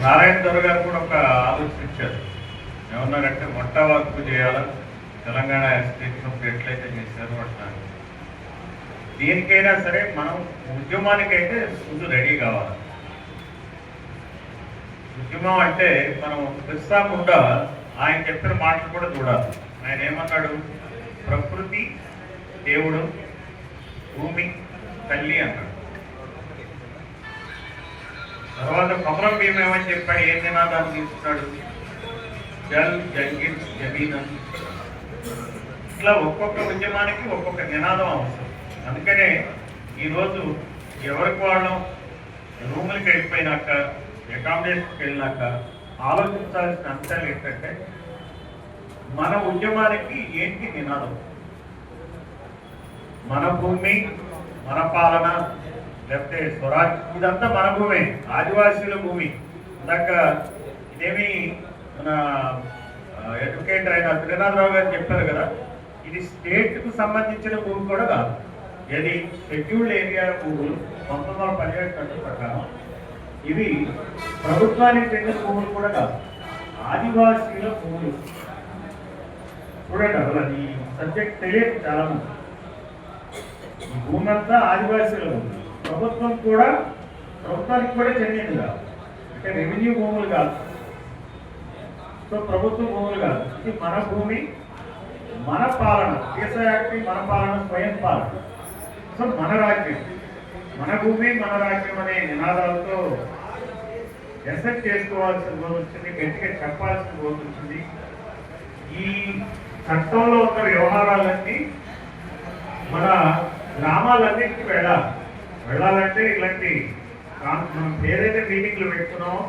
నారాయణ దొర గారు కూడా ఒక ఆలోచన ఇచ్చారు. ఏమన్నారంటే మొట్ట వర్క్ చేయాలా, తెలంగాణ స్టేట్ ఎట్లయితే చేశారో అట్లా. దేనికైనా సరే మనం ఉద్యమానికైతే ముందు రెడీ కావాలి. ఉద్యమం అంటే మనం ప్రస్తుతాకుండా ఆయన చెప్పిన మాటలు కూడా చూడాలి. ఆయన ఏమన్నాడు? ప్రకృతి, దేవుడు, భూమి, తల్లి అన్నాడు. తర్వాత కొమరం భీమ ఏమని చెప్పాడు? ఏం నినాదాన్ని తీసుకున్నాడు? జల్ జంగిల్ జమీన్. ఇట్లా ఒక్కొక్క ఉద్యమానికి ఒక్కొక్క నినాదం అవసరం. అందుకనే ఈరోజు ఎవరికి వాళ్ళం రూములకి వెళ్ళిపోయినాక, అకామిడేషన్కి వెళ్ళినాక ఆలోచించాల్సిన అంశాలు ఏంటంటే మన ఉద్యమానికి ఏంటి నినాదం? మన భూమి, మన పాలన, లేకపోతే స్వరాజ్, ఇదంతా మన భూమి, ఆదివాసీల భూమి. ఇందాక ఇదేమి మన అడ్వకేట్ అయిన త్రినాథరావు గారు చెప్పారు కదా, ఇది స్టేట్కు సంబంధించిన భూమి కూడా కాదు. ఇది షెడ్యూల్డ్ ఏరియా భూములు 1917 చట్టం ప్రకారం. ఇవి ప్రభుత్వానికి చెందిన భూములు కూడా కాదు, ఆదివాసీల భూములు. చూడండి, అసలు ఈ సబ్జెక్ట్ తెలియదు చాలా మంది. ఈ భూమి అంతా ఆదివాసీల భూమి, ప్రభుత్వానికి కూడా చెందింది కాదు. అంటే రెవెన్యూ భూములు కాదు, సో ప్రభుత్వ భూములు కాదు. ఇది మన భూమి, మన పాలన, దేశవ్యాప్తి మన పాలన, స్వయం పాలన. సో మన రాజ్యం, మన భూమి, మన రాజ్యం అనే నినాదాలతో ఎసెట్ చేసుకోవాల్సిన రోజు వచ్చింది, గట్టిగా చెప్పాల్సిన రోజు వచ్చింది. ఈ చట్టంలో ఉన్న వ్యవహారాలన్నీ మన గ్రామాలన్నింటికి వెళ్ళాలంటే ఇలాంటి మనం ఏదైతే మీటింగ్లు పెట్టుకున్నామో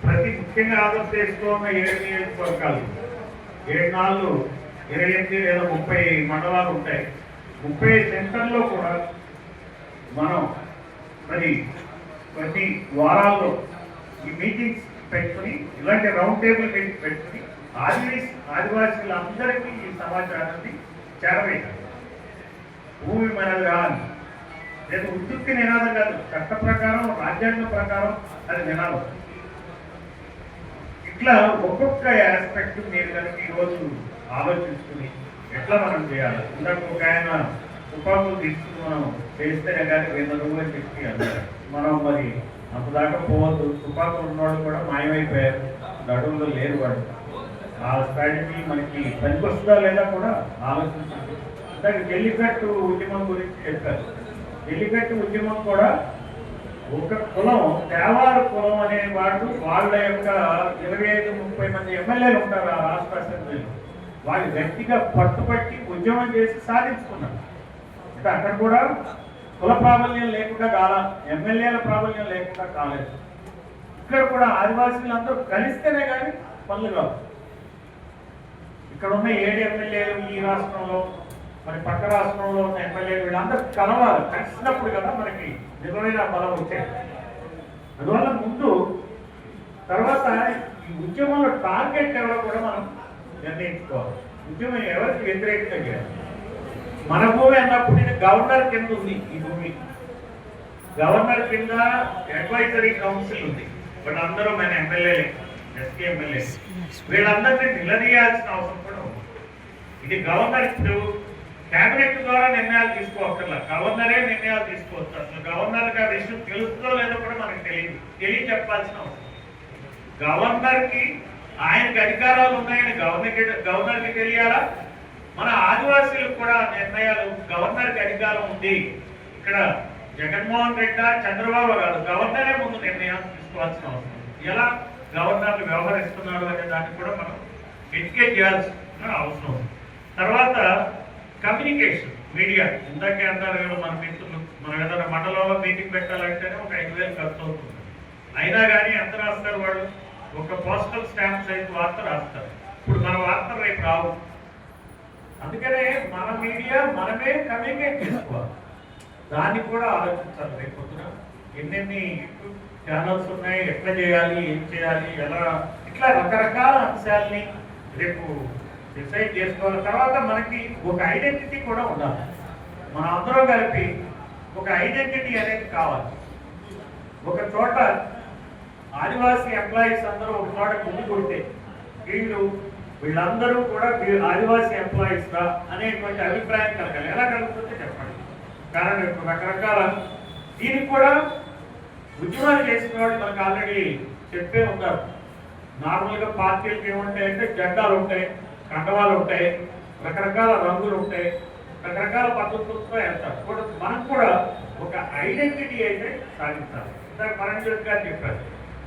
ప్రతి ముఖ్యంగా ఆంధ్రప్రదేశ్లో ఉన్న 7 నియోజకవర్గాలు, 7 28 లేదా 30 మండలాలు ఉంటాయి. 30 సెంటర్లో కూడా మనం మరి ప్రతి వారాల్లో ఈ మీటింగ్స్ పెట్టుకుని, ఇలాంటి రౌండ్ టేబుల్ మీటింగ్ పెట్టుకుని ఆదివాసీలందరికీ ఈ సమాచారాన్ని చేరవేయాలి. భూమి మనది కాదు, లేదా ఉత్తుక్తి నినాదం కాదు, చట్ట ప్రకారం, రాజ్యాంగం ప్రకారం అది నినాదం. ఇట్లా ఒక్కొక్క ఆస్పెక్ట్ మీరు కనుక ఈరోజు ఆలోచించుకుని ఎట్లా మనం చేయాలి. ఇందాక ఒక ఆయన తుపాకులు తీసుకుని మనం చేస్తేనే కానీ 200 రూపాయలు చెప్పి అన్నారు. మనం మరి అంతదాకా పోవద్దు. తుపాకులు ఉన్నవాళ్ళు కూడా మాయమైపోయారు, నడువులో లేరు. వాడు ఆ స్ట్రాటజీ మనకి పనికొస్తుందా లేదా కూడా ఆలోచించాలి. ఇందాక జల్లికట్టు ఉద్యమం గురించి చెప్పారు. జల్లికట్టు ఉద్యమం కూడా ఒక కులం, దేవారు కులం అనే వాళ్ళు, వాళ్ళ యొక్క 25-30 మంది ఎమ్మెల్యేలు ఉంటారు ఆ రాష్ట్ర అసెంబ్లీలో. వాళ్ళు గట్టిగా పట్టుబట్టి ఉద్యమం చేసి సాధించుకున్నారు. అంటే అక్కడ కూడా కుల ప్రాబల్యం లేకుండా ఎమ్మెల్యేల ప్రాబల్యం లేకుండా కాలేదు. ఇక్కడ కూడా ఆదివాసీలందరూ కలిస్తేనే కానీ పనులు కావు. ఇక్కడ ఉన్న 7 ఎమ్మెల్యేలు ఈ రాష్ట్రంలో, మరి పక్క రాష్ట్రంలో ఉన్న ఎమ్మెల్యేలు, వీళ్ళందరూ కలవాలి. కలిసినప్పుడు కదా మనకి నిజమైన బలం వచ్చేది. అందువల్ల ముందు తర్వాత ఈ ఉద్యమంలో టార్గెట్ ఎవరో కూడా మనం నిర్ణయించుకోవాలి. ఉద్యమం ఎవరికి వ్యతిరేకంగా చేయాలి. మన భూమి అన్నప్పుడు ఇది గవర్నర్ కింద ఉంది. ఈ భూమి గవర్నర్ కింద అడ్వైజరీ కౌన్సిల్ ఉంది. బట్ అందరూ మన ఎమ్మెల్యేలే, ఎస్కే ఎమ్మెల్యే. వీళ్ళందరినీ నిలదీయాల్సిన అవసరం కూడా ఉంది. ఇది గవర్నర్ ఇప్పుడు కేబినెట్ ద్వారా నిర్ణయాలు తీసుకోవక్కర్లా, గవర్నరే నిర్ణయాలు తీసుకోవచ్చు. అసలు గవర్నర్కి ఆ విషయం తెలుస్తుందో లేదో కూడా మనకు తెలియచెప్పాల్సిన అవసరం. గవర్నర్కి ఆయనకి అధికారాలు ఉన్నాయని గవర్నర్కి తెలియాలా? మన ఆదివాసీలకు కూడా నిర్ణయాలు, గవర్నర్కి అధికారం ఉంది. ఇక్కడ జగన్మోహన్ రెడ్డి, చంద్రబాబు గారు, గవర్నరే ముందు నిర్ణయాలు తీసుకోవాల్సిన అవసరం. ఎలా గవర్నర్లు వ్యవహరిస్తున్నారు అనే దాన్ని కూడా మనం ఎడ్యుకేట్ చేయాల్సిన అవసరం. తర్వాత కమ్యూనికేషన్, మీడియా. ఇందాకే అన్నారు కదా, మన మిత్రులు, మనం ఏదైనా మండలంలో మీటింగ్ పెట్టాలంటేనే ఒక 5,000 ఖర్చు అవుతుంది. అయినా కానీ ఎంత రాస్తారు వాళ్ళు? ఒక పోస్టల్ స్టాంప్ సైజ్ వార్త రాస్తారు. ఇప్పుడు మన వార్తలు రేపు రావు. అందుకనే మన మీడియా మనమే కమ్యూనికేట్ చేసుకోవాలి. దాన్ని కూడా ఆలోచించాలి. రేపు పొద్దున ఎన్నెన్ని యూట్యూబ్ ఛానల్స్ ఉన్నాయి, ఎట్లా చేయాలి, ఏం చేయాలి, ఎలా, ఇట్లా రకరకాల అంశాలని రేపు డిసైడ్ చేసుకోవాలి. తర్వాత మనకి ఒక ఐడెంటిటీ కూడా ఉండాలి. మన అందరం కలిపి ఒక ఐడెంటిటీ అనేది కావాలి. ఒక చోట ఆదివాసీ ఎంప్లాయీస్ అందరూ ఒక చోట గుమిగూడితే వీళ్ళందరూ కూడా ఆదివాసీ ఎంప్లాయీస్ రా అనేటువంటి అభిప్రాయం కలగాలి. ఎలా కలుగుతుందో చెప్పండి. కారణం ఇప్పుడు రకరకాల దీనికి కూడా ఉద్యమాలు చేసిన వాళ్ళు మనకు ఆల్రెడీ చెప్పే ఉన్నారు. నార్మల్గా పార్టీలకు ఏముంటాయంటే జెండాలు ఉంటాయి, కండవాలు ఉంటాయి, రకరకాల రంగులు ఉంటాయి, రకరకాల పద్ధతులతో వెళ్తారు. మనం కూడా ఒక ఐడెంటిటీ అయితే సాధించాలి. ఇందాక పరంజ్యోతి గారు చెప్పారు.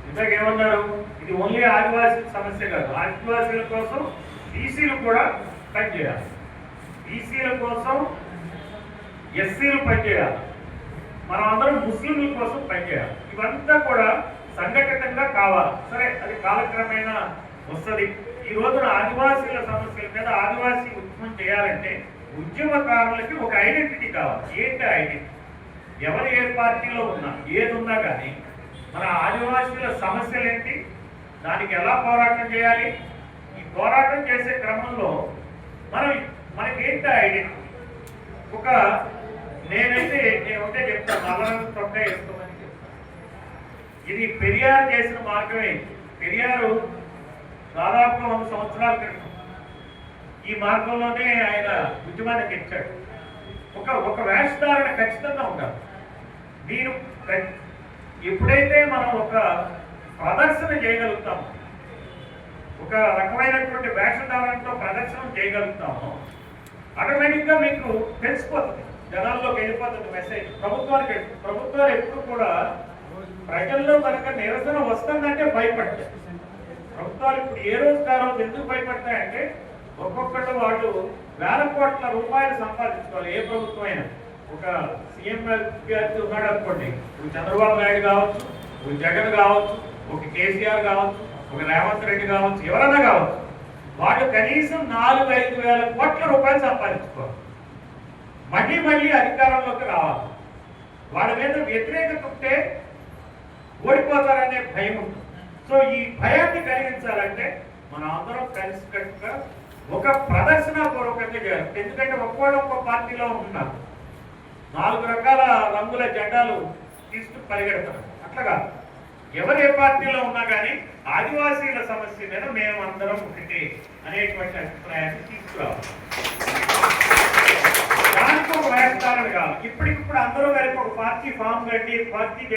ఇందాక ఏమన్నారు, ఇది ఓన్లీ ఆదివాసీ సమస్య కాదు, ఆదివాసీల కోసం బీసీలు కూడా పనిచేయాలి, బీసీల కోసం ఎస్సీలు పనిచేయాలి, మనం అందరం ముస్లింల కోసం పనిచేయాలి. ఇవంతా కూడా సంఘటితంగా కావాలి. సరే, అది కాలక్రమేణా వస్తుంది. ఈ రోజున ఆదివాసీల సమస్యల మీద ఆదివాసీ ఉద్యమం చేయాలంటే ఉద్యమకారులకి ఒక ఐడెంటిటీ కావాలి. ఏంటి ఐడెంటిటీ? ఎవరు ఏ పార్టీలో ఉన్నా ఏది ఉన్నా కానీ మన ఆదివాసీల సమస్యలు ఏంటి, దానికి ఎలా పోరాటం చేయాలి, ఈ పోరాటం చేసే క్రమంలో మనకేంటి ఐడెంటిటీ? నేను ఒకటే చెప్తాను, నల్లరంగు చొక్కా వేసుకోమని చెప్తాను. ఇది పెరియార్ చేసిన మార్గమే. పెరియారు దాదాపు 100 సంవత్సరాల క్రితం ఈ మార్గంలోనే ఆయన ఉద్యమాన్ని తెచ్చాడు. ఒక వేషధారణ ఖచ్చితంగా ఉండాలి. మీరు ఎప్పుడైతే మనం ఒక ప్రదర్శన చేయగలుగుతామో, ఒక రకమైనటువంటి వేషధారణతో ప్రదర్శన చేయగలుగుతామో, ఆటోమేటిక్గా మీకు తెలిసిపోతుంది, జనాల్లోకి వెళ్ళిపోతుంది మెసేజ్. ప్రభుత్వాలు ఎప్పుడు కూడా ప్రజల్లో కనుక నిరసన వస్తుందంటే భయపడతాయి. ప్రభుత్వాలు ఇప్పుడు ఏ రోజు ఆ రోజు ఎందుకు భయపడతాయంటే, ఒక్కొక్కటి వాళ్ళు వేల కోట్ల రూపాయలు సంపాదించుకోవాలి. ఏ ప్రభుత్వం అయినా ఒక సీఎం గారి ఉన్నాడు అనుకోండి, ఒక చంద్రబాబు నాయుడు కావచ్చు, ఒక జగన్ కావచ్చు, ఒక కేసీఆర్ కావచ్చు, ఒక రేవంత్ రెడ్డి కావచ్చు, ఎవరైనా కావచ్చు, వాళ్ళు కనీసం 4-5 వేల కోట్ల రూపాయలు సంపాదించుకోవాలి. మళ్ళీ అధికారంలోకి రావాలి. వాళ్ళ మీద వ్యతిరేకత ఉంటే ఓడిపోతారనే భయం ఉంటుంది. సో ఈ భయాన్ని కలిగించాలంటే మనం అందరం కలిసికట్టుగా ఒక ప్రదర్శన పూర్వకంగా చేయాలి. ఎందుకంటే ఒక్కో పార్టీలో ఉన్నారు, 4 రకాల రంగుల జెండాలు తీసుకుని పరిగెడతారు. అట్లాగా ఎవరు ఏ పార్టీలో ఉన్నా కానీ ఆదివాసీల సమస్య మీద మేమందరం ఒకటి అనేటువంటి అభిప్రాయాన్ని తీసుకురావాలి. దానికి ఒక వేస్తారని కాదు. ఇప్పటికిప్పుడు అందరూ కలిపి ఒక పార్టీ ఫామ్ కట్టి పార్టీ